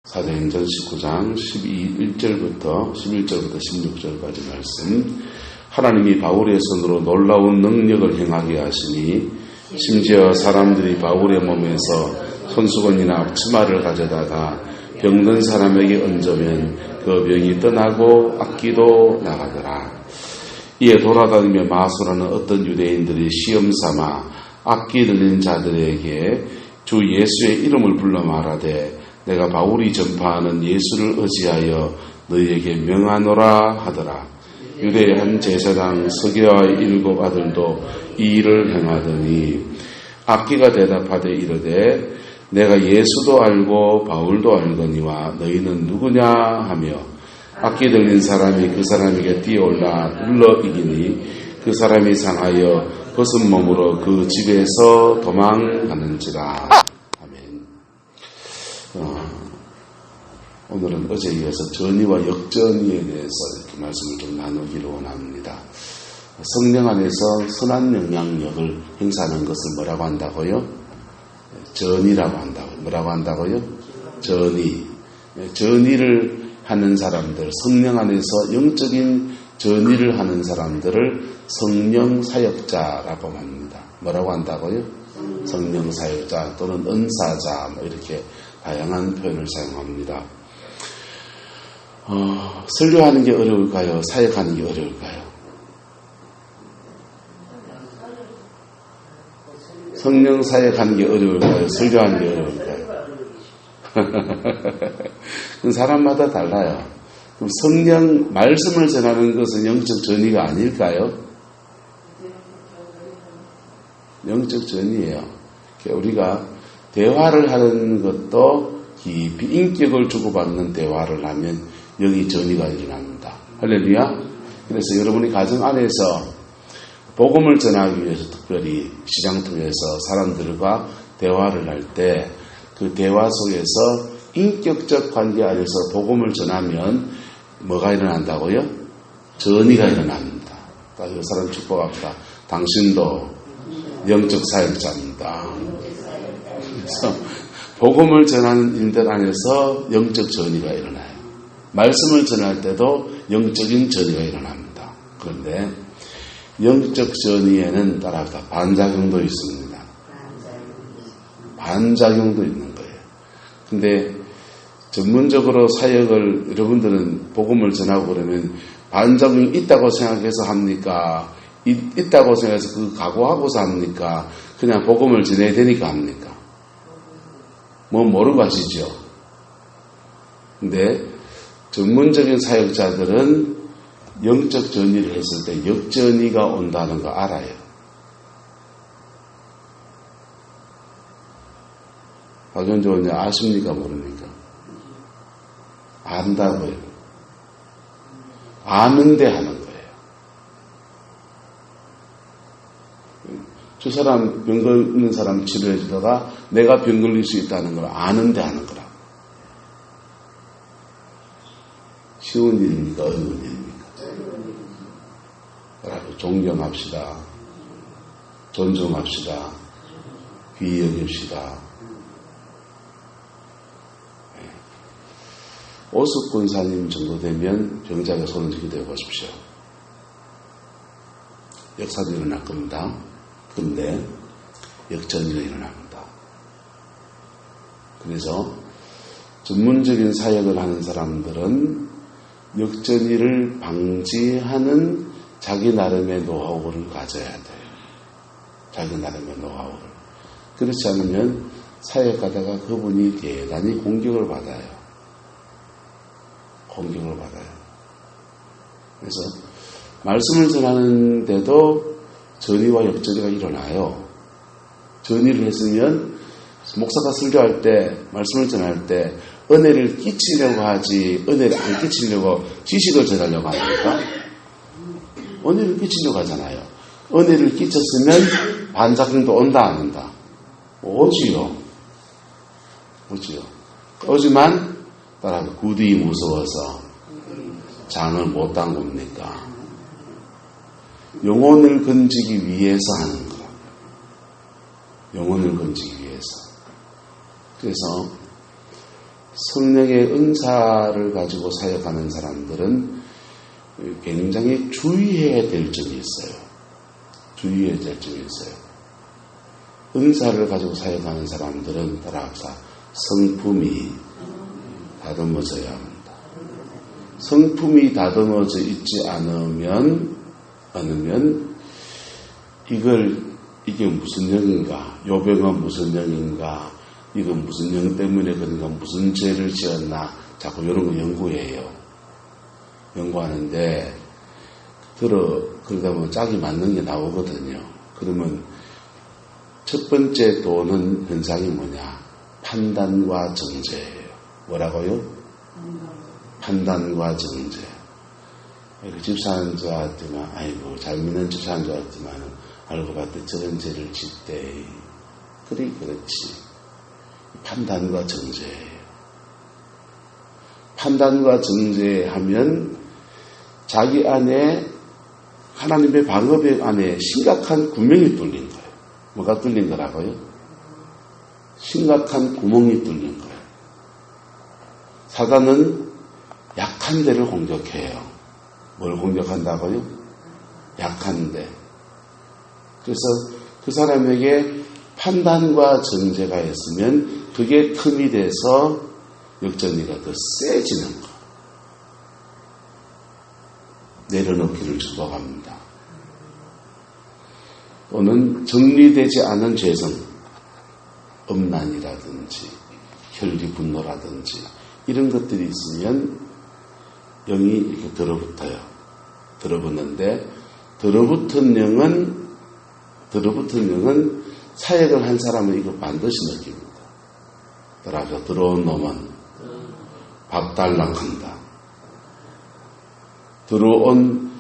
사도행전 19장 1절부터 16절까지 말씀. 하나님이 바울의 손으로 놀라운 능력을 행하게 하시니 심지어 사람들이 바울의 몸에서 손수건이나 앞치마를 가져다가 병든 사람에게 얹으면 그 병이 떠나고 악기도 나가더라. 이에 돌아다니며 마술하는 어떤 유대인들이 시험삼아 악기 들린 자들에게 주 예수의 이름을 불러 말하되 내가 바울이 전파하는 예수를 의지하여 너희에게 명하노라 하더라. 유대의 한 제사장 서기와의 7 아들도 이 일을 행하더니 악기가 대답하되 이르되 내가 예수도 알고 바울도 알거니와 너희는 누구냐 하며 악기 들린 사람이 그 사람에게 뛰어올라 눌러 이기니 그 사람이 상하여 벗은 몸으로 그 집에서 도망가는지라. 아멘. 오늘은 어제에 이어서 전의와 역전의에 대해서 이렇게 말씀을 좀 나누기를 원합니다. 성령 안에서 선한 영향력을 행사하는 것을 뭐라고 한다고요? 전의라고 한다고요. 뭐라고 한다고요? 전의. 전의를 하는 사람들, 성령 안에서 영적인 전의를 하는 사람들을 성령 사역자라고 합니다. 뭐라고 한다고요? 성령 사역자 또는 은사자 이렇게 다양한 표현을 사용합니다. 설교하는 게 어려울까요? 사역하는 게 어려울까요? 성령 사역하는 게 어려울까요? 설교하는 게 어려울까요? 그건 사람마다 달라요. 그럼 성령 말씀을 전하는 것은 영적 전의가 아닐까요? 영적 전의예요. 우리가 대화를 하는 것도 깊이 인격을 주고받는 대화를 하면 여기 전의가 일어납니다. 할렐루야. 그래서 여러분이 가정 안에서 복음을 전하기 위해서 특별히 시장 통해서 사람들과 대화를 할 때 그 대화 속에서 인격적 관계 안에서 복음을 전하면 뭐가 일어난다고요? 전의가 일어납니다. 이 사람 축복합니다. 당신도 영적 사역자입니다. 그래서 복음을 전하는 일들 안에서 영적 전의가 일어나요. 말씀을 전할 때도 영적인 전의가 일어납니다. 그런데 영적 전의에는 따라서 반작용도 있습니다. 반작용도 있는 거예요. 근데 전문적으로 사역을 여러분들은 복음을 전하고 그러면 반작용이 있다고 생각해서 합니까? 있다고 생각해서 그 각오하고서 합니까? 그냥 복음을 전해야 되니까 합니까? 뭐 모르고 하시죠. 근데 전문적인 사역자들은 영적 전의를 했을 때 역전의가 온다는 거 알아요. 박연조 원님 아십니까? 모릅니까? 안다고요. 아는데 하는 거예요. 저 사람 병 걸리는 사람 치료해 주다가 내가 병 걸릴 수 있다는 걸 아는데 하는 거라. 쉬운 일입니까? 어려운 일입니까? 여러분 존경합시다. 존중합시다. 귀히 여깁시다. 오숙 권사님 정도 되면 병자가 손을 들게 보십시오. 역사도 일어날 겁니다. 그런데 역전이가 일어납니다. 그래서 전문적인 사역을 하는 사람들은 역전이를 방지하는 자기 나름의 노하우를 가져야 돼요. 자기 나름의 노하우를. 그렇지 않으면 사역하다가 그분이 대단히 공격을 받아요. 공격을 받아요. 그래서 말씀을 전하는데도 전의와 역전의가 일어나요. 전의를 했으면 목사가 설교할 때, 말씀을 전할 때 은혜를 끼치려고 하지 은혜를 안 끼치려고 지식을 전하려고 합니까? 은혜를 끼치려고 하잖아요. 은혜를 끼쳤으면 반작용도 온다 안 온다? 오지요. 오지요. 오지만 따라 구디 무서워서 장을 못 담굽니까? 영혼을 건지기 위해서 하는 거. 영혼을 건지기 위해서. 그래서 성령의 은사를 가지고 사역하는 사람들은 굉장히 주의해야 될 점이 있어요. 주의해야 될 점이 있어요. 은사를 가지고 사역하는 사람들은 따라합시다. 성품이 다듬어져야 합니다. 성품이 다듬어져 있지 않으면 이게 무슨 영인가? 요병은 무슨 영인가? 이건 무슨 영 때문에 그런가? 무슨 죄를 지었나? 자꾸 이런 거 연구해요. 연구하는데 그러다 보면 짝이 맞는 게 나오거든요. 그러면 첫 번째 도는 현상이 뭐냐? 판단과 정죄예요. 뭐라고요? 판단과 정죄. 집사한 줄 알았지만, 아이고, 잘 믿는 집사한 줄 알았지만, 알고 봤더니 저런 죄를 짓대. 그렇지. 판단과 정죄예요. 판단과 정죄하면 자기 안에 하나님의 방법 안에 심각한 구멍이 뚫린 거예요. 뭐가 뚫린 거라고요? 심각한 구멍이 뚫린 거예요. 사단은 약한 데를 공격해요. 뭘 공격한다고요? 약한 데. 그래서 그 사람에게 판단과 정죄가 있으면 그게 틈이 돼서 역전이가 더 세지는 거. 내려놓기를 축복합니다. 또는 정리되지 않은 죄성, 음란이라든지 혈기 분노라든지 이런 것들이 있으면 영이 이렇게 들어붙어요. 들어붙는데 들어붙은 영은 사역을 한 사람은 이거 반드시 느낍니다. 따라서 들어온 놈은 밥 달랑 한다. 들어온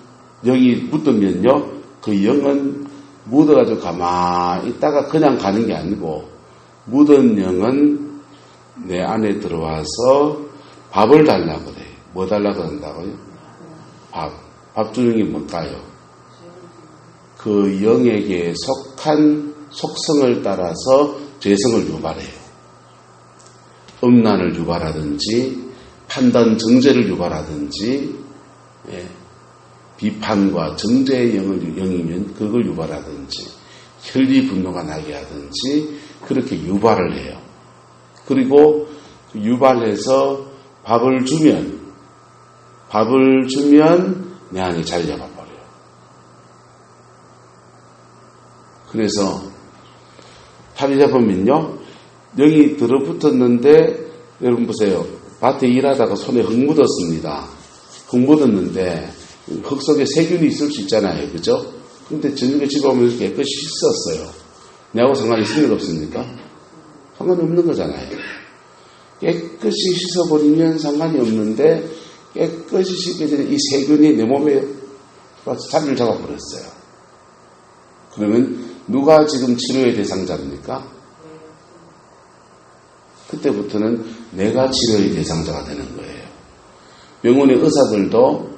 영이 묻으면요, 그 영은 묻어가지고 가만히 있다가 그냥 가는 게 아니고, 묻은 영은 내 안에 들어와서 밥을 달라고 그래요. 뭐 달라고 한다고요? 밥 주는 게 뭘까요? 그 영에게 속한 속성을 따라서 죄성을 유발해요. 음란을 유발하든지, 판단 정죄를 유발하든지, 비판과 정죄의 영이면 그걸 유발하든지, 혈기 분노가 나게 하든지, 그렇게 유발을 해요. 그리고 유발해서 밥을 주면 내 안에 자리 잡아버려요. 그래서 자리 잡으면요, 영이 들어붙었는데, 여러분 보세요. 밭에 일하다가 손에 흙 묻었습니다. 흙 묻었는데 흙 속에 세균이 있을 수 있잖아요. 그죠? 근데 저녁에 집에 오면서 깨끗이 씻었어요. 내하고 상관이 있습니까? 없습니까? 상관이 없는 거잖아요. 깨끗이 씻어버리면 상관이 없는데 깨끗이 씻기 전에 이 세균이 내 몸에 자리를 잡아버렸어요. 그러면 누가 지금 치료의 대상자입니까? 그때부터는 내가 치료의 대상자가 되는 거예요. 병원의 의사들도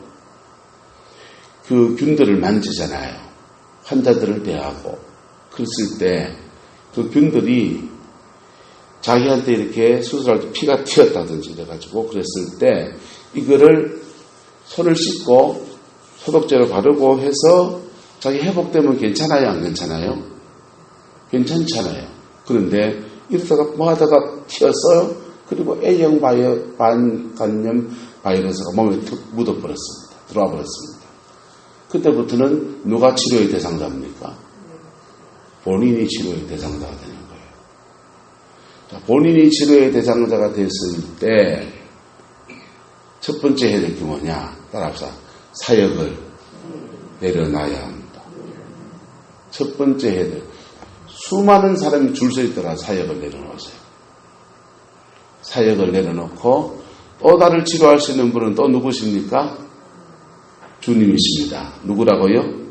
그 균들을 만지잖아요. 환자들을 대하고. 그랬을 때 그 균들이 자기한테 이렇게 수술할 때 피가 튀었다든지 이래가지고 그랬을 때 이거를 손을 씻고 소독제를 바르고 해서 자기 회복되면 괜찮아요? 안 괜찮아요? 괜찮잖아요. 그런데 이러다가 뭐 하다가 튀었어요? 그리고 A형 반감염 바이러스가 몸에 툭 묻어버렸습니다. 들어와 버렸습니다. 그때부터는 누가 치료의 대상자입니까? 본인이 치료의 대상자가 되는 거예요. 자, 본인이 치료의 대상자가 됐을 때 첫 번째 해야 될 게 뭐냐? 따라합시다. 사역을 내려놔야 합니다. 첫 번째 해야 될 수많은 사람이 줄 서 있더라. 사역을 내려놓으세요. 사역을 내려놓고 또 나를 치료할 수 있는 분은 또 누구십니까? 주님이십니다. 누구라고요?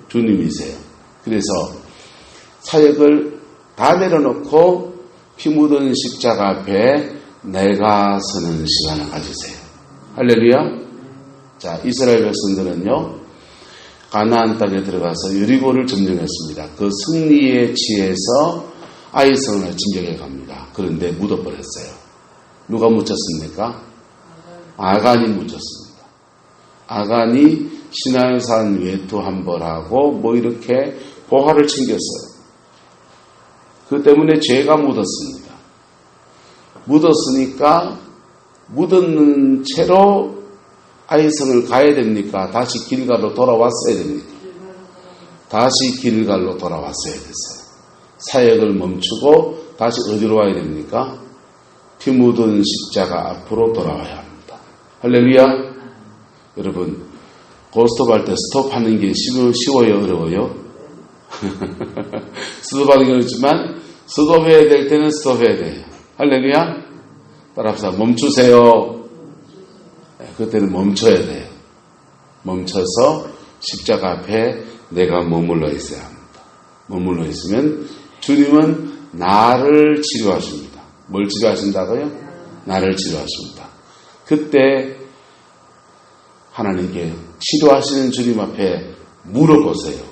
주님이세요. 그래서 사역을 다 내려놓고 피 묻은 십자가 앞에 내가 서는 시간을 가지세요. 할렐루야. 자, 이스라엘 백성들은요, 가나안 땅에 들어가서 여리고를 점령했습니다. 그 승리에 취해서 아이성을 진격해 갑니다. 그런데 묻어버렸어요. 누가 묻혔습니까? 아간이 묻혔습니다. 아간이 시나산 외투 한 벌하고 뭐 이렇게 보화를 챙겼어요. 그 때문에 죄가 묻었습니다. 묻었으니까 묻었는 채로 아이성을 가야 됩니까? 다시 길갈로 돌아왔어야 됩니까? 다시 길갈로 돌아왔어야 됐어요. 사역을 멈추고 다시 어디로 와야 됩니까? 피 묻은 십자가 앞으로 돌아와야 합니다. 할렐루야. 여러분, 고스톱할 때 스톱하는 게 쉬워요? 어려워요? 스톱하는 게 어렵지만 스톱해야 될 때는 스톱해야 돼요. 할렐루야. 따라합시다. 멈추세요. 그때는 멈춰야 돼요. 멈춰서 십자가 앞에 내가 머물러 있어야 합니다. 머물러 있으면 주님은 나를 치료하십니다. 뭘 치료하신다고요? 나를 치료하십니다. 그때 하나님께 치료하시는 주님 앞에 물어보세요.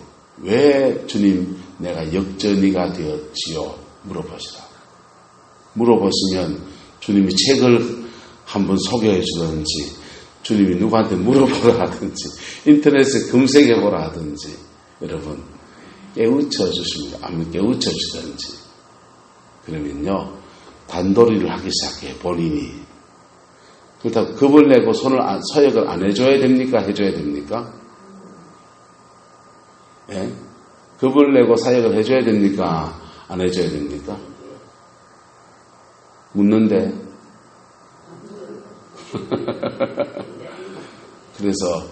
왜 주님 내가 역전이가 되었지요? 물어보시라. 물어보시면 주님이 책을 한번 소개해 주든지 주님이 누구한테 물어보라 하든지 인터넷에 검색해보라 하든지 여러분 깨우쳐 주십니다. 아니면 깨우쳐 주든지 그러면요 단도리를 하기 시작해 본인이. 그렇다고 겁을 내고 서역을 안 해줘야 됩니까? 해줘야 됩니까? 예? 겁을 내고 사역을 해줘야 됩니까? 안 해줘야 됩니까? 묻는데. 그래서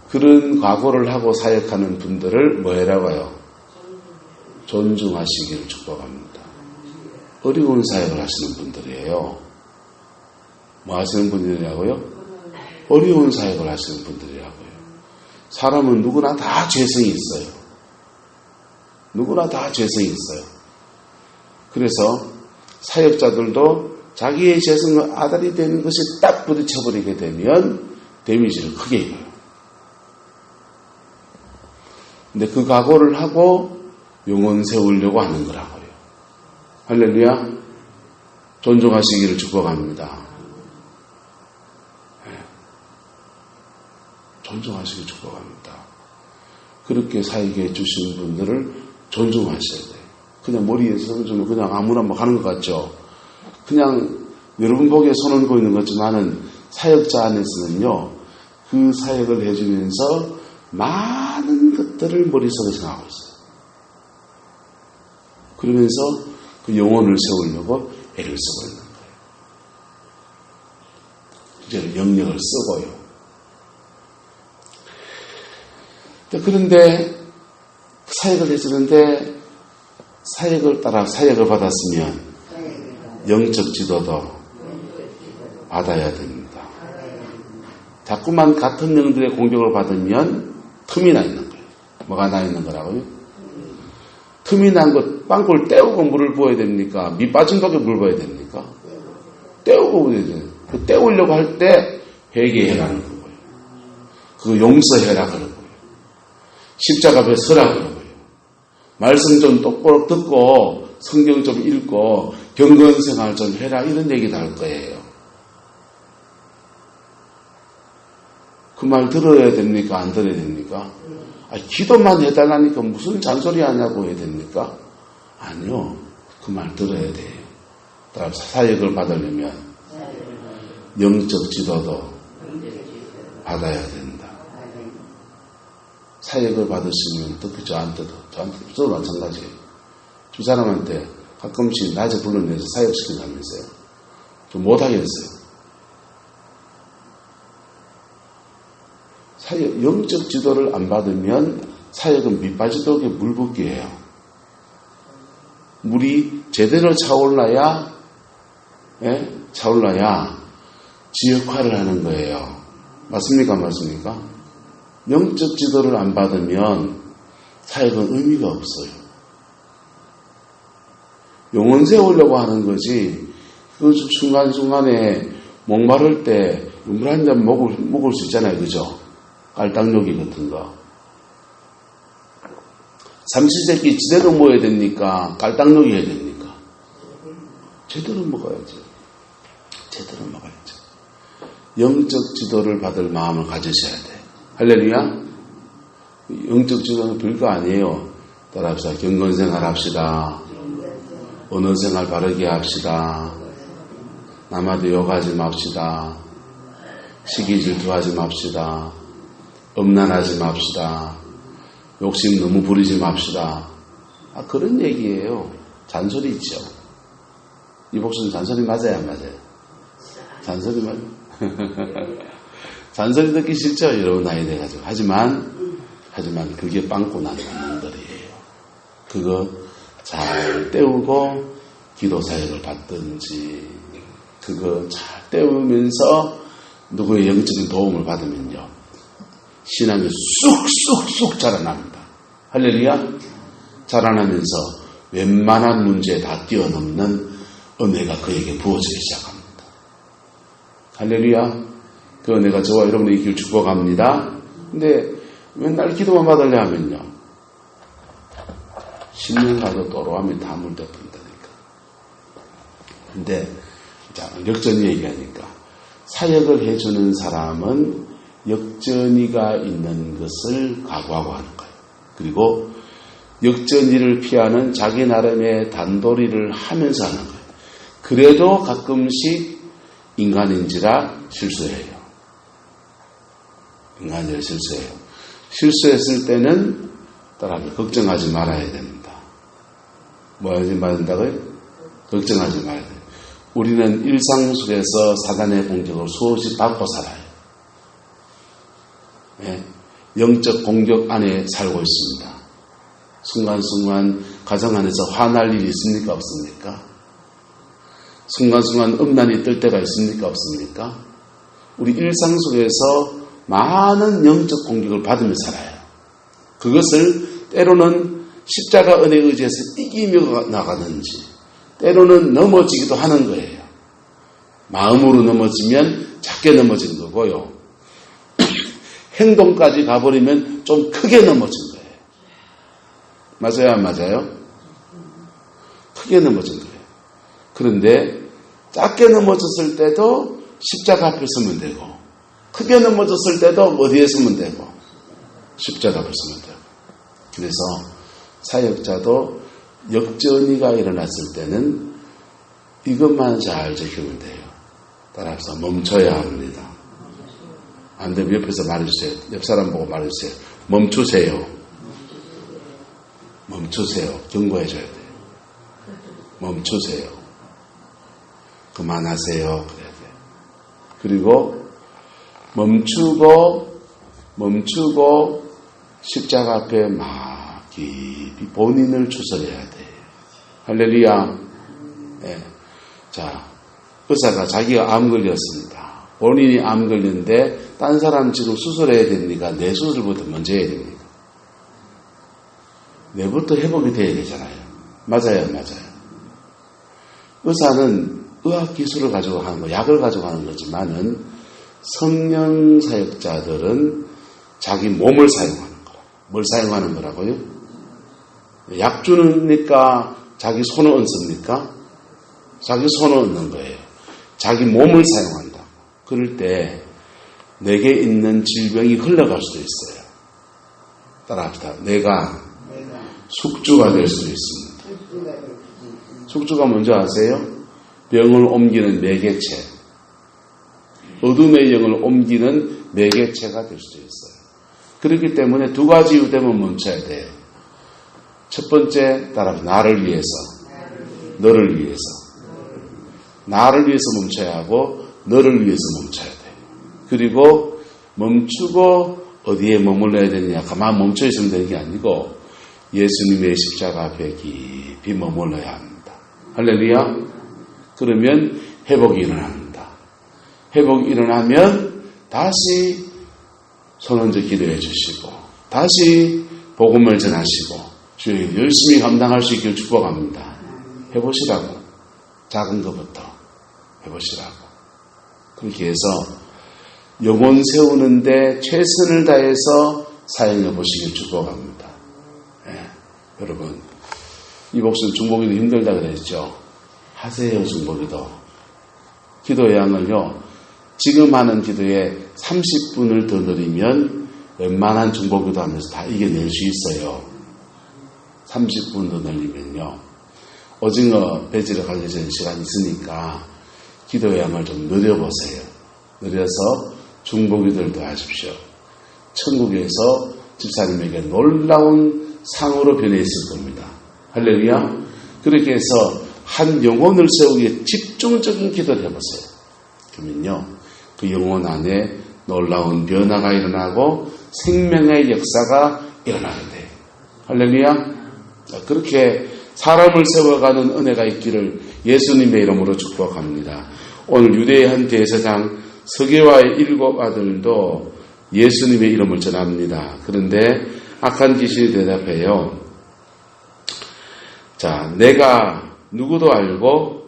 그런 각오를 하고 사역하는 분들을 뭐라고 해요? 존중하시기를 축복합니다. 어려운 사역을 하시는 분들이에요. 뭐 하시는 분들이라고요? 어려운 사역을 하시는 분들이라고요. 사람은 누구나 다 죄성이 있어요. 누구나 다 죄성이 있어요. 그래서 사역자들도 자기의 죄성을 아달이 되는 것이 딱 부딪혀버리게 되면 데미지를 크게 입어요. 근데 그 각오를 하고 영혼 세우려고 하는 거라고요. 할렐루야. 존중하시기를 축복합니다. 존중하시기를 축복합니다. 그렇게 사역해 주신 분들을 존중하셔야 돼요. 그냥 머리에서 그냥 아무나 막 하는 것 같죠. 그냥 여러분 보기에 손을 보이는 거지만은 사역자 안에서는요, 그 사역을 해주면서 많은 것들을 머릿속에 생각하고 있어요. 그러면서 그 영혼을 세우려고 애를 쓰고 있는 거예요. 이제 영역을 쓰고요. 그런데 사역을 해주는데 사역을 따라 사역을 받았으면 영적 지도도 받아야 됩니다. 자꾸만 같은 영들의 공격을 받으면 틈이 나 있는 거예요. 뭐가 나 있는 거라고요? 틈이 난 것, 빵굴 떼우고 물을 부어야 됩니까? 밑 빠진 독에 물 부어야 됩니까? 떼우고 부어야 돼요. 그 떼우려고 할 때 회개해라는 거고요. 그거 용서해라 그러고요. 십자가 앞에 서라 그러고요. 말씀 좀 똑바로 듣고 성경 좀 읽고 경건 생활 좀 해라 이런 얘기도 할 거예요. 그 말 들어야 됩니까? 안 들어야 됩니까? 기도만 해달라니까 무슨 잔소리 하냐고 해야 됩니까? 아니요. 그 말 들어야 돼요. 사역을 받으려면 영적 지도도 받아야 된다. 사역을 받으시면 특히 저한테도 저도 마찬가지예요. 두 사람한테 가끔씩 낮에 불러내서 사역시킨다면서요. 좀 못하겠어요. 사역, 영적 지도를 안 받으면 사역은 밑빠지독에 물 붓기예요. 물이 제대로 차올라야 지 역할을 하는 거예요. 맞습니까? 맞습니까? 영적 지도를 안 받으면 사역은 의미가 없어요. 영혼 세우려고 하는 거지, 그 중간중간에 목마를 때 물 한 잔 먹을 수 있잖아요. 그죠? 깔딱요기 같은 거. 삼시세끼 제대로 먹어야 됩니까? 깔딱요기 해야 됩니까? 제대로 먹어야지. 제대로 먹어야죠. 영적 지도를 받을 마음을 가지셔야 돼요. 할렐루야. 영적 지도는 별거 아니에요. 따라합시다. 경건생활 합시다. 언어생활 바르게 합시다. 남한테 욕하지 맙시다. 시기 질투하지 맙시다. 음란하지 맙시다. 욕심 너무 부리지 맙시다. 그런 얘기예요. 잔소리 있죠. 이 목소리 잔소리 맞아요, 안 맞아요? 잔소리 맞아요. 잔소리 듣기 싫죠, 여러분 나이 돼가지고. 하지만 그게 빵꾸 나는 놈들이에요. 그거 잘 때우고 기도 사역을 받든지, 그거 잘 때우면서 누구의 영적인 도움을 받으면요, 신앙이 쑥쑥쑥 자라납니다. 할렐루야. 자라나면서 웬만한 문제에 다 뛰어넘는 은혜가 그에게 부어지기 시작합니다. 할렐루야. 그 은혜가 저와 여러분의 길 축복합니다. 근데 맨날 기도만 받으려 하면요, 10년 가도 또로하면 다 물대푼다니까. 근데 자, 역전이 얘기하니까 사역을 해주는 사람은 역전이가 있는 것을 각오하고 하는 거예요. 그리고 역전이를 피하는 자기 나름의 단도리를 하면서 하는 거예요. 그래도 가끔씩 인간인지라 실수해요. 인간인지라 실수해요. 실수했을 때는 따라합니다. 걱정하지 말아야 됩니다. 뭐 하지 말한다고요? 걱정하지 말아야 돼요. 우리는 일상 속에서 사단의 공격을 수없이 받고 살아요. 네. 영적 공격 안에 살고 있습니다. 순간순간 가정 안에서 화날 일이 있습니까? 없습니까? 순간순간 음란이 뜰 때가 있습니까? 없습니까? 우리 일상 속에서 많은 영적 공격을 받으며 살아요. 그것을 때로는 십자가 은혜에 의지해서 이기며 나가는지, 때로는 넘어지기도 하는 거예요. 마음으로 넘어지면 작게 넘어진 거고요. 행동까지 가버리면 좀 크게 넘어진 거예요. 맞아요, 안 맞아요? 크게 넘어진 거예요. 그런데 작게 넘어졌을 때도 십자가 앞에 서면 되고, 크게 넘어졌을 때도 어디에 서면 되고, 십자가 앞에 서면 되고. 그래서 사역자도 역전이가 일어났을 때는 이것만 잘 지키면 돼요. 따라서 멈춰야 합니다. 안 되면 옆에서 말해주세요. 옆 사람 보고 말해주세요. 멈추세요. 멈추세요. 경고해줘야 돼요. 멈추세요. 그만하세요. 그래야 돼요. 그리고 멈추고 십자가 앞에 막 깊이 본인을 추스려야 돼요. 할렐루야. 네. 자, 의사가 자기가 암 걸렸습니다. 본인이 암 걸렸는데 딴 사람 지금 수술해야 되니까 내 수술부터 먼저 해야 됩니다. 내부터 회복이 돼야 되잖아요. 맞아요, 맞아요. 의사는 의학 기술을 가지고 하는 거, 약을 가지고 하는 거지만은 성령 사역자들은 자기 몸을 사용하는 거라. 뭘 사용하는 거라고요? 약 주니까 자기 손을 얹습니까? 자기 손을 얹는 거예요. 자기 몸을 사용한다. 그럴 때 내게 있는 질병이 흘러갈 수도 있어요. 따라합시다. 내가 숙주가 될 수도 있습니다. 숙주가 뭔지 아세요? 병을 옮기는 매개체. 어둠의 영을 옮기는 매개체가 될 수도 있어요. 그렇기 때문에 두 가지 이유 때문에 멈춰야 돼요. 첫 번째, 따라합시다. 나를 위해서. 너를 위해서. 나를 위해서 멈춰야 하고 너를 위해서 멈춰야 돼요. 그리고 멈추고 어디에 머물러야 되느냐, 가만 멈춰 있으면 되는 게 아니고 예수님의 십자가 앞에 깊이 머물러야 합니다. 할렐루야. 그러면 회복이 일어납니다. 회복이 일어나면 다시 손 얹어 기도해 주시고 다시 복음을 전하시고 주님 열심히 감당할 수 있기를 축복합니다. 해보시라고. 작은 것부터 해보시라고. 그렇게 해서 영혼 세우는데 최선을 다해서 사용해 보시길 축복합니다. 네. 여러분, 이 목소리 중보기도 힘들다 그랬죠. 하세요, 중보기도. 기도의 양을요, 지금 하는 기도에 30분을 더 드리면 웬만한 중보기도 하면서 다 이겨낼 수 있어요. 30분 더 늘리면요. 오징어 배지를 가기 전 시간이 있으니까 기도의 양을 좀 늘려보세요. 늘려서 중보기도를 더 하십시오. 천국에서 집사님에게 놀라운 상으로 변해 있을 겁니다. 할렐루야. 그렇게 해서 한 영혼을 세우기 위해 집중적인 기도를 해보세요. 그러면요, 그 영혼 안에 놀라운 변화가 일어나고 생명의 역사가 일어나게 돼요. 할렐루야. 그렇게 사람을 세워가는 은혜가 있기를 예수님의 이름으로 축복합니다. 오늘 유대의 한 대제사장 서게와의 7 아들도 예수님의 이름을 전합니다. 그런데 악한 귀신이 대답해요. 자, 내가 누구도 알고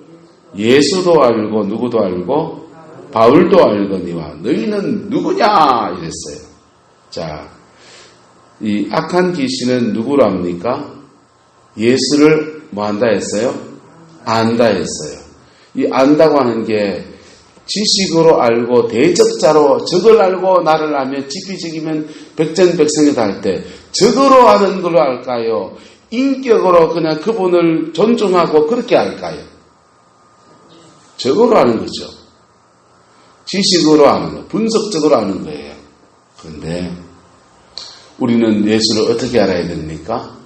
예수도 알고 누구도 알고 바울도 알거니와 너희는 누구냐 이랬어요. 자, 이 악한 귀신은 누구로 합니까? 예수를 뭐 한다 했어요? 안다 했어요. 이 안다고 하는 게 지식으로 알고 대적자로 적을 알고 나를 알면 지피지기면 백전백승이다 할 때 적으로 아는 걸로 알까요? 인격으로 그냥 그분을 존중하고 그렇게 알까요? 적으로 아는 거죠. 지식으로 아는 거, 분석적으로 아는 거예요. 그런데 우리는 예수를 어떻게 알아야 됩니까?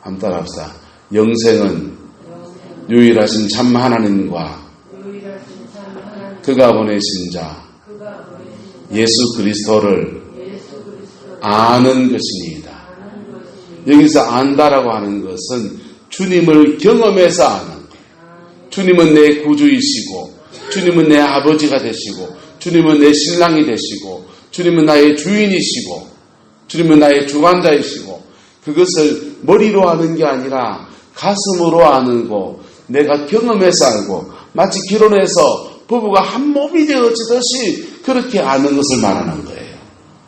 한번 따라합시다. 영생은 유일하신 참 하나님과 그가 보내신 자 예수 그리스도를 아는 것이니이다. 여기서 안다라고 하는 것은 주님을 경험해서 아는 거예요. 주님은 내 구주이시고 주님은 내 아버지가 되시고 주님은 내 신랑이 되시고 주님은 나의 주인이시고 주님은 나의 주관자이시고 그것을 머리로 아는 게 아니라 가슴으로 아는 거 내가 경험해서 알고 마치 결혼해서 부부가 한 몸이 되어지듯이 그렇게 아는 것을 말하는 거예요.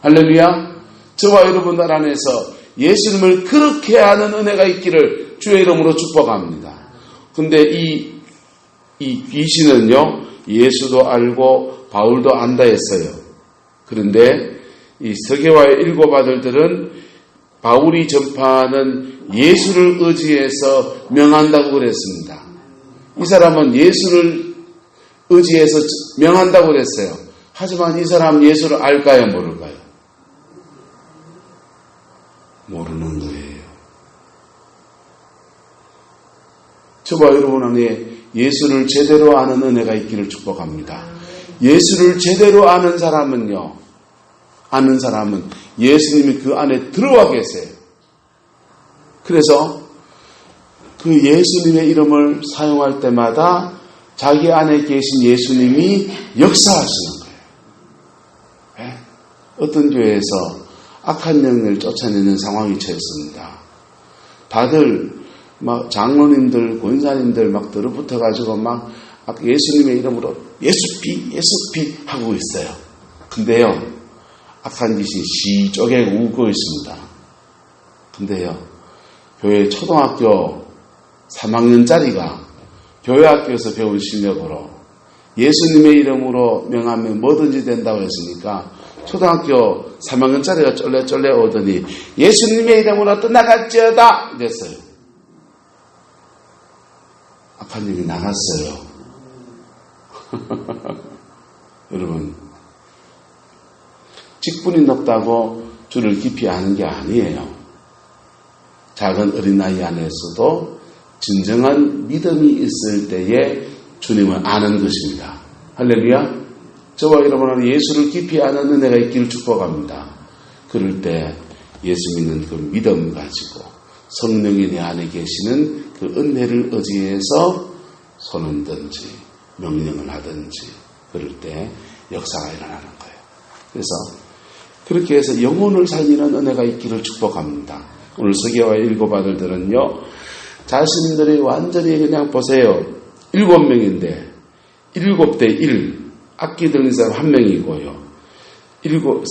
할렐루야. 저와 여러분들 안에서 예수님을 그렇게 아는 은혜가 있기를 주의 이름으로 축복합니다. 근데 이 귀신은요, 예수도 알고 바울도 안다 했어요. 그런데 이 서게와의 7 아들들은 바울이 전파하는 예수를 의지해서 명한다고 그랬습니다. 이 사람은 예수를 의지해서 명한다고 그랬어요. 하지만 이 사람 예수를 알까요, 모를까요? 모르는 거예요. 저와 여러분 안에 예수를 제대로 아는 은혜가 있기를 축복합니다. 예수를 제대로 아는 사람은 예수님이 그 안에 들어와 계세요. 그래서 그 예수님의 이름을 사용할 때마다 자기 안에 계신 예수님이 역사하시는 거예요. 네? 어떤 교회에서 악한 영을 쫓아내는 상황이 처했습니다. 다들 막 장로님들, 권사님들 막 들어붙어가지고 막 예수님의 이름으로 예수피 하고 있어요. 근데요, 악한 짓이 시쪽에 우고 있습니다. 근데요, 교회 초등학교 3학년짜리가 교회 학교에서 배운 실력으로 예수님의 이름으로 명하면 뭐든지 된다고 했으니까 초등학교 3학년짜리가 쫄래 오더니 예수님의 이름으로 떠나갔지어다 이랬어요. 악한 일이 나갔어요. 여러분, 직분이 높다고 주를 깊이 아는 게 아니에요. 작은 어린아이 안에서도 진정한 믿음이 있을 때에 주님을 아는 것입니다. 할렐루야. 저와 여러분은 예수를 깊이 아는 은혜가 있기를 축복합니다. 그럴 때 예수 믿는 그 믿음 가지고 성령이 내 안에 계시는 그 은혜를 의지해서 손흔든지 명령을 하든지 그럴 때 역사가 일어나는 거예요. 그래서 그렇게 해서 영혼을 살리는 은혜가 있기를 축복합니다. 오늘 서게와의 7 아들들은요, 자신들이 완전히 그냥 보세요. 7명인데 7대 1 악기 들린 사람 1명이고요.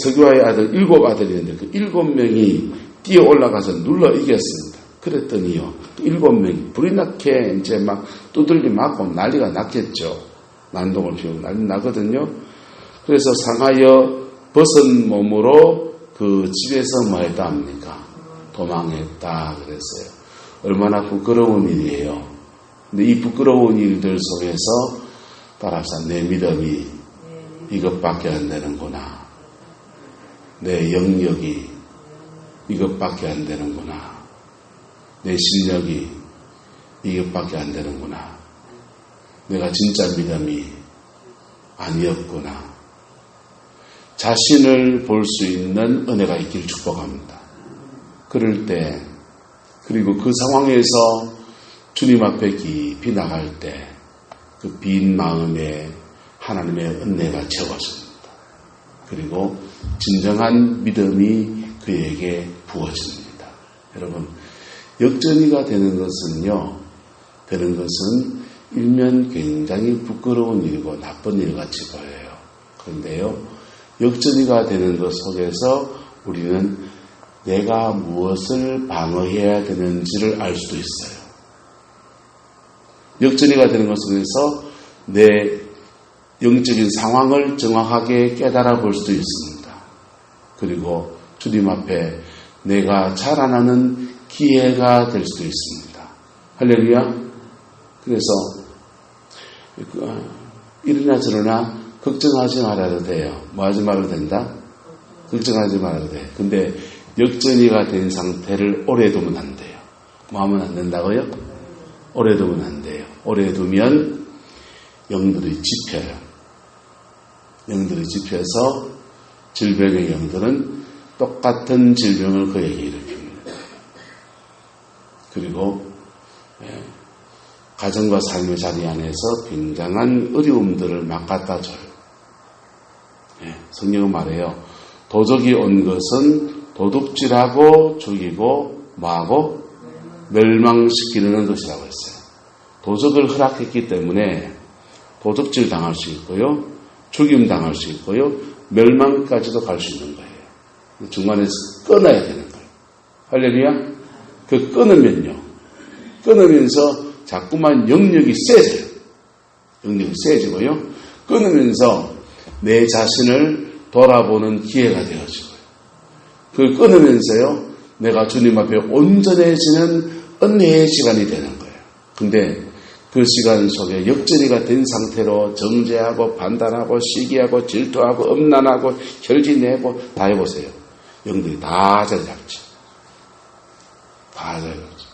서게와의 아들 7 아들이 있는데 그 7명이 뛰어 올라가서 눌러 이겼습니다. 그랬더니요, 7명이 불이 나게 이제 막 두들기 맞고 난리가 났겠죠. 난동을 피우고 난리 나거든요. 그래서 상하여 벗은 몸으로 그 집에서 뭐 했다 합니까? 도망했다 그랬어요. 얼마나 부끄러운 일이에요. 근데 이 부끄러운 일들 속에서 따라서 내 믿음이 이것밖에 안 되는구나. 내 영역이 이것밖에 안 되는구나. 내 실력이 이것밖에 안 되는구나. 내가 진짜 믿음이 아니었구나. 자신을 볼 수 있는 은혜가 있기를 축복합니다. 그럴 때, 그리고 그 상황에서 주님 앞에 깊이 나갈 때 그 빈 마음에 하나님의 은혜가 채워집니다. 그리고 진정한 믿음이 그에게 부어집니다. 여러분, 역전이가 되는 것은 일면 굉장히 부끄러운 일이고 나쁜 일 같이 보여요. 그런데요, 역전이가 되는 것 속에서 우리는 내가 무엇을 방어해야 되는지를 알 수도 있어요. 역전이가 되는 것 속에서 내 영적인 상황을 정확하게 깨달아 볼 수도 있습니다. 그리고 주님 앞에 내가 자라나는 기회가 될 수도 있습니다. 할렐루야. 그래서 이러나 저러나 걱정하지 말아도 돼요. 뭐 하지 말아도 된다? 걱정하지 말아도 돼. 근데 역전이가 된 상태를 오래 두면 안 돼요. 뭐 하면 안 된다고요? 오래 두면 안 돼요. 오래 두면 영들이 짚혀요. 영들이 짚혀서 질병의 영들은 똑같은 질병을 그에게 일으킵니다. 그리고 가정과 삶의 자리 안에서 굉장한 어려움들을 막 갖다 줘요. 성경은 말해요. 도적이 온 것은 도둑질하고 죽이고 뭐하고 멸망시키는 것이라고 했어요. 도적을 허락했기 때문에 도둑질 당할 수 있고요. 죽임 당할 수 있고요. 멸망까지도 갈 수 있는 거예요. 중간에 끊어야 되는 거예요. 할렐루야. 그 끊으면서 자꾸만 영역이 세져요. 영역이 세지고요. 끊으면서 내 자신을 돌아보는 기회가 되어지고요. 그걸 끊으면서요, 내가 주님 앞에 온전해지는 은혜의 시간이 되는 거예요. 근데 그 시간 속에 역전이가 된 상태로 정죄하고 판단하고 시기하고 질투하고 음란하고 혈기내고 다 해보세요. 영들이 다 자리 잡죠. 다 자리 잡죠.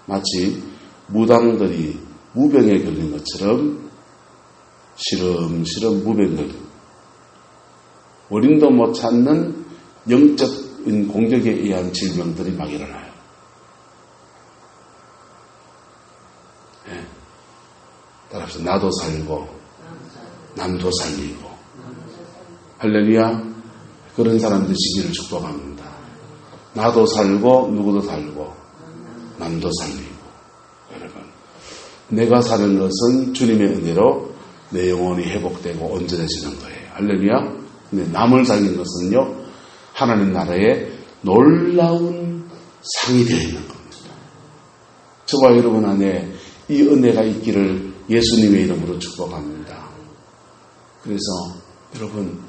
마치 무당들이 무병에 걸린 것처럼 시름시름 무병에 걸린 원인도 못 찾는 영적인 공격에 의한 질병들이 막 일어나요. 따라서 나도 살고 남도 살리고 할렐루야. 그런 사람 되시기를 축복합니다. 나도 살고 누구도 살고 남도 살리고. 여러분, 내가 사는 것은 주님의 은혜로 내 영혼이 회복되고 온전해지는 거예요. 할렐루야. 근데 남을 살린 것은요, 하나님 나라의 놀라운 상이 되어 있는 겁니다. 저와 여러분 안에 이 은혜가 있기를 예수님의 이름으로 축복합니다. 그래서 여러분,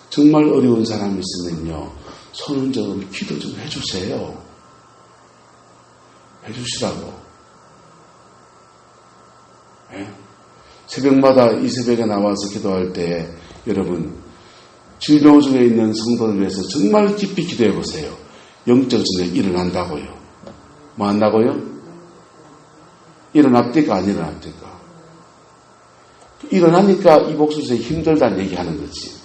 정말 어려운 사람이 있으면요, 손을 좀 기도 좀 해주세요. 해주시라고. 예? 새벽마다 이 새벽에 나와서 기도할 때 여러분, 질병 중에 있는 성도를 위해서 정말 깊이 기도해 보세요. 영적 전쟁이 일어난다고요. 뭐 한다고요? 일어납니까? 안 일어납니까? 일어나니까 이 목소리에서 힘들다는 얘기하는 거지.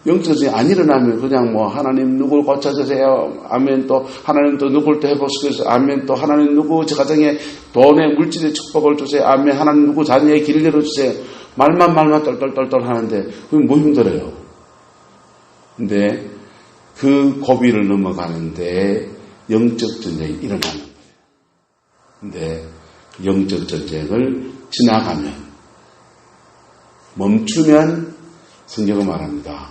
영적 전쟁이 안 일어나면 그냥 뭐 하나님 누굴 고쳐주세요. 아멘. 또 하나님 또 누굴 또 해보시겠어요. 아멘. 또 하나님 누구 제 가정에 돈의 물질의 축복을 주세요. 아멘. 하나님 누구 자녀의 길을 열어주세요. 말만 떨떨떨떨 하는데 그게 뭐 힘들어요. 근데 그 고비를 넘어가는데 영적 전쟁이 일어나는 거예요. 근데 영적 전쟁을 지나가면, 멈추면 성경은 말합니다.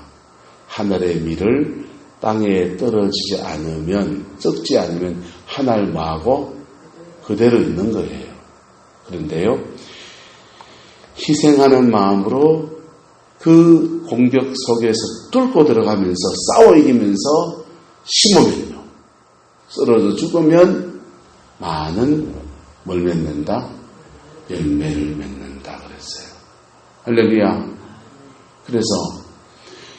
하늘의 밀을 땅에 떨어지지 않으면, 썩지 않으면 하나를 뭐하고 그대로 있는 거예요. 그런데요, 희생하는 마음으로 그 공격 속에서 뚫고 들어가면서 싸워 이기면서 심으면요, 쓰러져 죽으면 많은 뭘 맺는다? 열매를 맺는다 그랬어요. 할렐루야. 그래서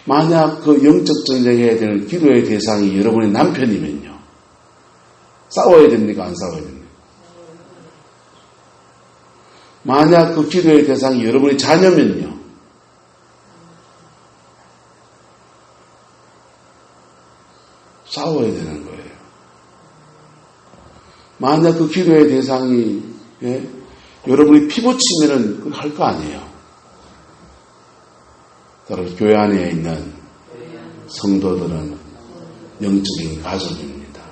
만약 그 영적 전쟁해야 되는 기도의 대상이 여러분의 남편이면요, 싸워야 됩니까? 안 싸워야 됩니까? 만약 그 기도의 대상이 여러분의 자녀면요, 싸워야 되는 거예요. 만약 그 기도의 대상이 여러분이 피부치면은 할 거 아니에요. 따라 교회 안에 있는 성도들은 영적인 가족입니다.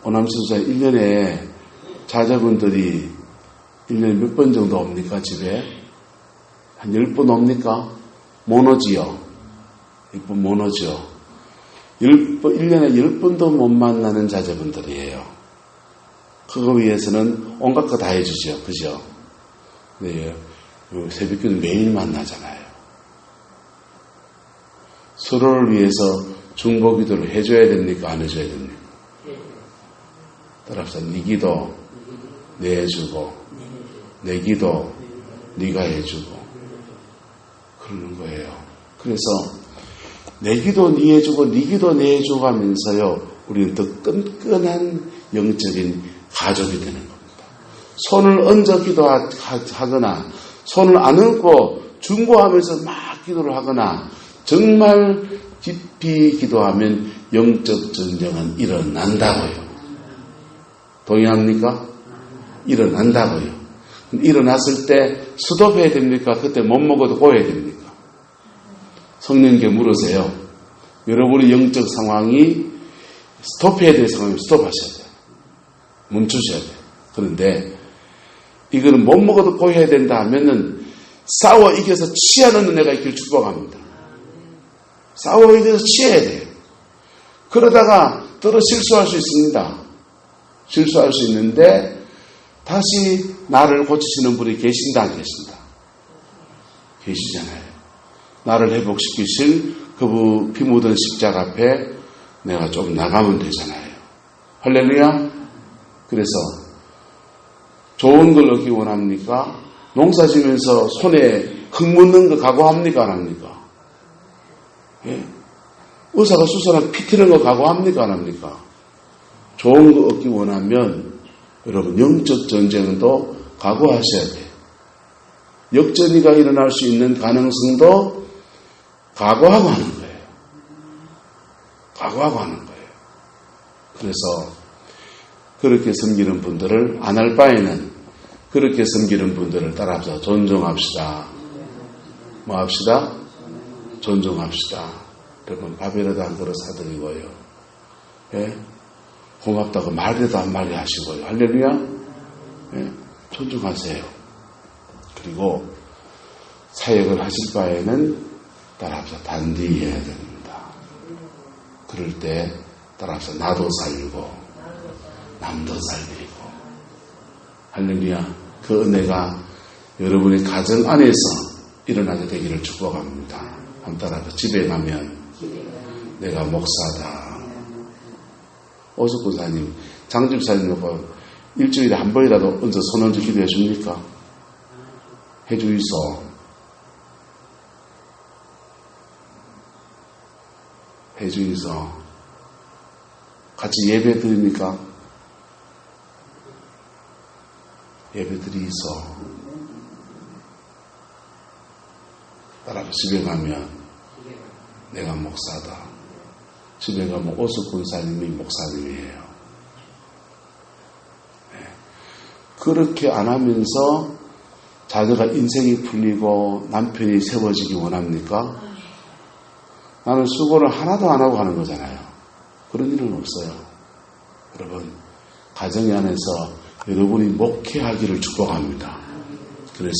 오남수사 1년에 자녀분들이 1년에 몇 번 정도 옵니까? 집에? 한 10번 옵니까? 못 오지요. 10번 못 오죠. 1년에 10번도 못 만나는 자녀분들이에요. 그거 위해서는 온갖 거 다 해주죠. 그죠? 네, 새벽기도 매일 만나잖아요. 서로를 위해서 중보기도를 해줘야 됩니까? 안 해줘야 됩니까? 따라서 네 기도 내 해주고, 내 기도 네가 해주고 그러는 거예요. 그래서 내 기도 네 해주고 네 기도 내 해주고 하면서요, 우리는 더 끈끈한 영적인 가족이 되는 겁니다. 손을 얹어 기도하거나 손을 안 얹고 중보하면서 막 기도를 하거나 정말 깊이 기도하면 영적 전쟁은 일어난다고요. 동의합니까? 일어난다고요. 일어났을 때 스톱해야 됩니까? 그때 못 먹어도 꼬여야 됩니까? 성령께 물으세요. 여러분의 영적 상황이 스톱해야 될 상황이면 스톱하셔야 돼요. 멈추셔야 돼요. 그런데 이거는 못 먹어도 꼬여야 된다 하면은 싸워 이겨서 치하는 은혜가 있길 축복합니다. 싸워 이겨서 치해야 돼요. 그러다가 떨어 실수할 수 있습니다. 실수할 수 있는데 다시 나를 고치시는 분이 계신다 안 계신다? 계시잖아요. 나를 회복시키실 그 피 묻은 십자가 앞에 내가 좀 나가면 되잖아요. 할렐루야. 그래서 좋은 걸 얻기 원합니까? 농사 지면서 손에 흙 묻는 거 각오합니까? 안 합니까? 예? 의사가 수술한 피 튀는 거 각오합니까? 안 합니까? 좋은 거 얻기 원하면 여러분 영적 전쟁도 각오하셔야 돼요. 역전이가 일어날 수 있는 가능성도 각오하고 하는 거예요. 각오하고 하는 거예요. 그래서 그렇게 섬기는 분들을 안 할 바에는 그렇게 섬기는 분들을 따라서 존중합시다. 뭐 합시다? 존중합시다. 여러분 밥이라도 한 그릇 사드리고요. 예? 고맙다고 말이라도 한마디 하시고요. 할렐루야. 예? 존중하세요. 그리고 사역을 하실 바에는 따라서 단디 해야 됩니다. 그럴 때 따라서 나도 살고 남도 살리고 할렐루야. 그 은혜가 여러분의 가정 안에서 일어나게 되기를 축복합니다. 한 따라서 집에 가면 내가 목사다. 오숙군사님, 장집사님하고 일주일에 한 번이라도 얹어 손 얹어 기도해 줍니까? 해주이소. 해주이소. 같이 예배 드립니까? 예배 드리소. 따라서 집에 가면 내가 목사다. 집에 가면 오숙군사님이 목사님이에요. 네. 그렇게 안 하면서 자녀가 인생이 풀리고 남편이 세워지기 원합니까? 나는 수고를 하나도 안 하고 하는 거잖아요. 그런 일은 없어요. 여러분, 가정 안에서 여러분이 목회하기를 축복합니다. 그래서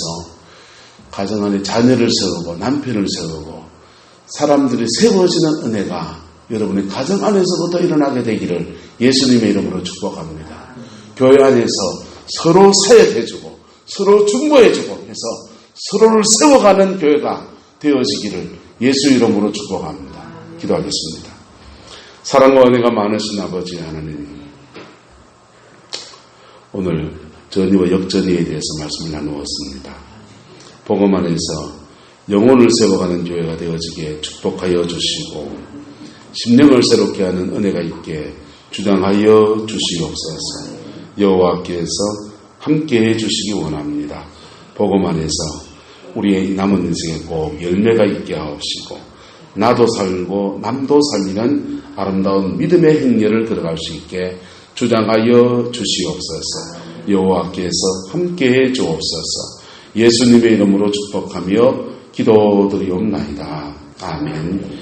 가정 안에 자녀를 세우고 남편을 세우고 사람들이 세워지는 은혜가 여러분의 가정 안에서부터 일어나게 되기를 예수님의 이름으로 축복합니다. 교회 안에서 서로 사역해주고 서로 중보해주고 해서 서로를 세워가는 교회가 되어지기를 예수 이름으로 축복합니다. 기도하겠습니다. 사랑과 은혜가 많으신 아버지 하나님, 오늘 전의와 역전의에 대해서 말씀을 나누었습니다. 복음 안에서 영혼을 세워가는 교회가 되어지게 축복하여 주시고 심령을 새롭게 하는 은혜가 있게 주장하여 주시옵소서. 여호와께서 함께해 주시기 원합니다. 복음 안에서 우리의 남은 인생에 꼭 열매가 있게 하옵시고 나도 살고 남도 살리는 아름다운 믿음의 행렬을 걸어갈 수 있게 주장하여 주시옵소서. 여호와께서 함께해 주옵소서. 예수님의 이름으로 축복하며 기도드리옵나이다. 아멘.